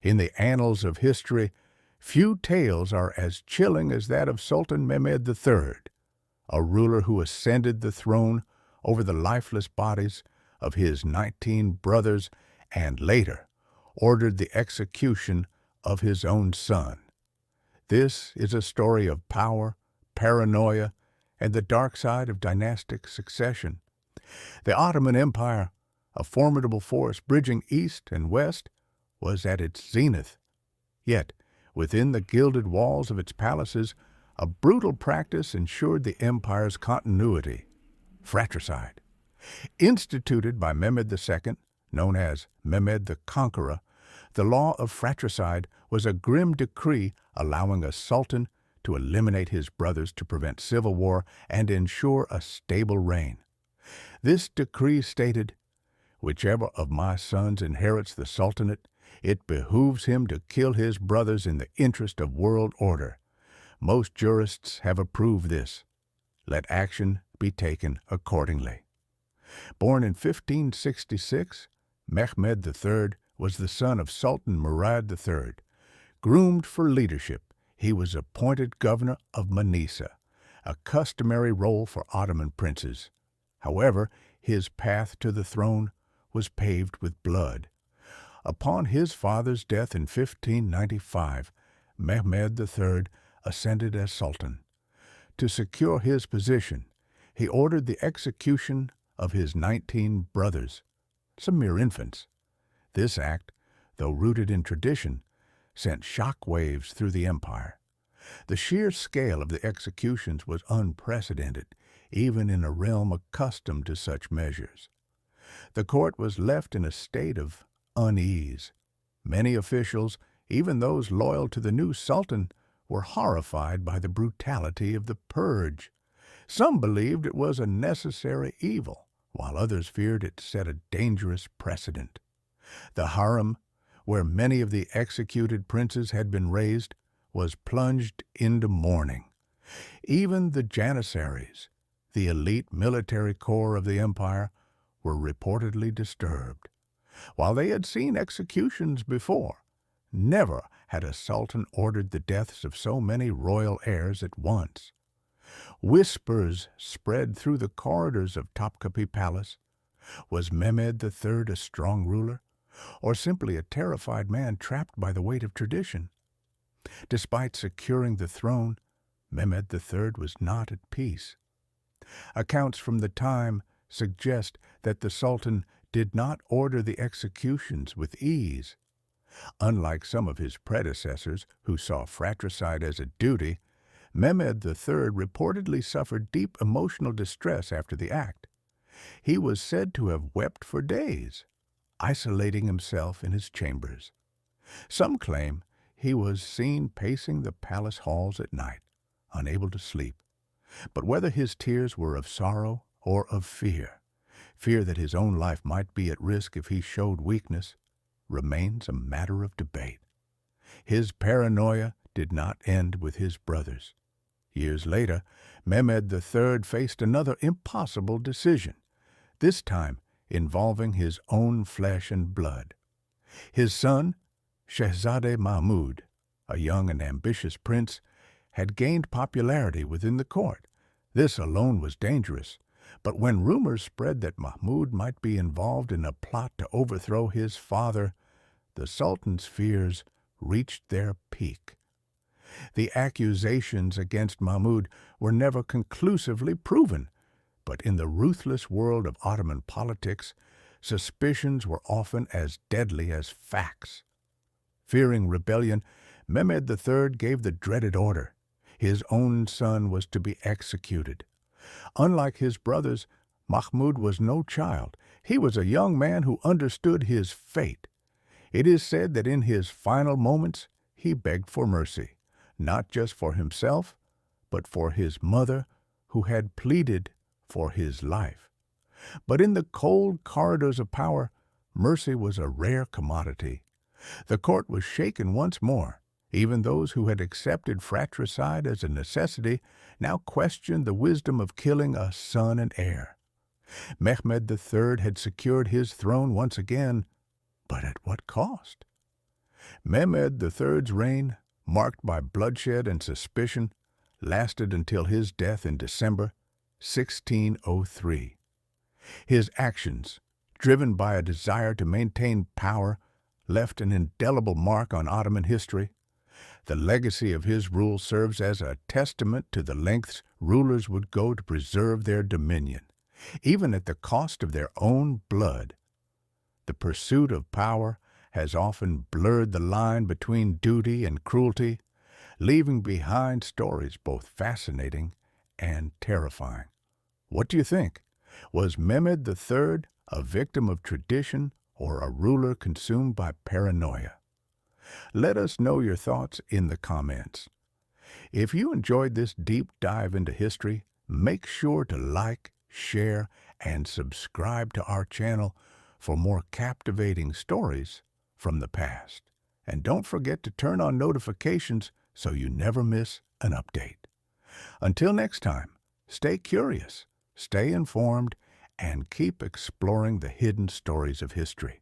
In the annals of history, few tales are as chilling as that of Sultan Mehmed III, a ruler who ascended the throne over the lifeless bodies of his 19 brothers and later ordered the execution of his own son. This is a story of power, paranoia, and the dark side of dynastic succession. The Ottoman Empire, a formidable force bridging east and west, was at its zenith. Yet, within the gilded walls of its palaces, a brutal practice ensured the empire's continuity: fratricide. Instituted by Mehmed II, known as Mehmed the Conqueror, the law of fratricide was a grim decree allowing a sultan to eliminate his brothers to prevent civil war and ensure a stable reign. This decree stated, "Whichever of my sons inherits the sultanate, it behooves him to kill his brothers in the interest of world order. Most jurists have approved this. Let action be taken accordingly." Born in 1566, Mehmed III was the son of Sultan Murad III. Groomed for leadership, he was appointed governor of Manisa, a customary role for Ottoman princes. However, his path to the throne was paved with blood. Upon his father's death in 1595, Mehmed III ascended as sultan. To secure his position, he ordered the execution of his 19 brothers, some mere infants. This act, though rooted in tradition, sent shock waves through the empire. The sheer scale of the executions was unprecedented, even in a realm accustomed to such measures. The court was left in a state of unease. Many officials, even those loyal to the new sultan, were horrified by the brutality of the purge. Some believed it was a necessary evil, while others feared it set a dangerous precedent. The harem, where many of the executed princes had been raised, was plunged into mourning. Even the janissaries, the elite military corps of the empire, were reportedly disturbed. While they had seen executions before, never had a sultan ordered the deaths of so many royal heirs at once. Whispers spread through the corridors of Topkapi Palace. Was Mehmed III a strong ruler, or simply a terrified man trapped by the weight of tradition? Despite securing the throne, Mehmed III was not at peace. Accounts from the time suggest that the sultan did not order the executions with ease. Unlike some of his predecessors who saw fratricide as a duty, Mehmed III reportedly suffered deep emotional distress after the act. He was said to have wept for days, isolating himself in his chambers. Some claim he was seen pacing the palace halls at night, unable to sleep. But whether his tears were of sorrow or of fear that his own life might be at risk if he showed weakness, remains a matter of debate. His paranoia did not end with his brothers. Years later, Mehmed III faced another impossible decision, this time involving his own flesh and blood. His son, Shehzade Mahmud, a young and ambitious prince, had gained popularity within the court. This alone was dangerous, but when rumors spread that Mahmud might be involved in a plot to overthrow his father, the Sultan's fears reached their peak. The accusations against Mahmud were never conclusively proven, but in the ruthless world of Ottoman politics, suspicions were often as deadly as facts. Fearing rebellion, Mehmed III gave the dreaded order. His own son was to be executed. Unlike his brothers, Mahmud was no child. He was a young man who understood his fate. It is said that in his final moments he begged for mercy, not just for himself, but for his mother, who had pleaded for his life. But in the cold corridors of power, mercy was a rare commodity. The court was shaken once more. Even those who had accepted fratricide as a necessity now questioned the wisdom of killing a son and heir. Mehmed III had secured his throne once again, but at what cost? Mehmed III's reign, marked by bloodshed and suspicion, lasted until his death in December 1603. His actions, driven by a desire to maintain power, left an indelible mark on Ottoman history. The legacy of his rule serves as a testament to the lengths rulers would go to preserve their dominion, even at the cost of their own blood. The pursuit of power has often blurred the line between duty and cruelty, leaving behind stories both fascinating and terrifying. What do you think? Was Mehmed III a victim of tradition or a ruler consumed by paranoia? Let us know your thoughts in the comments. If you enjoyed this deep dive into history, make sure to like, share, and subscribe to our channel for more captivating stories from the past. And don't forget to turn on notifications so you never miss an update. Until next time, stay curious, stay informed, and keep exploring the hidden stories of history.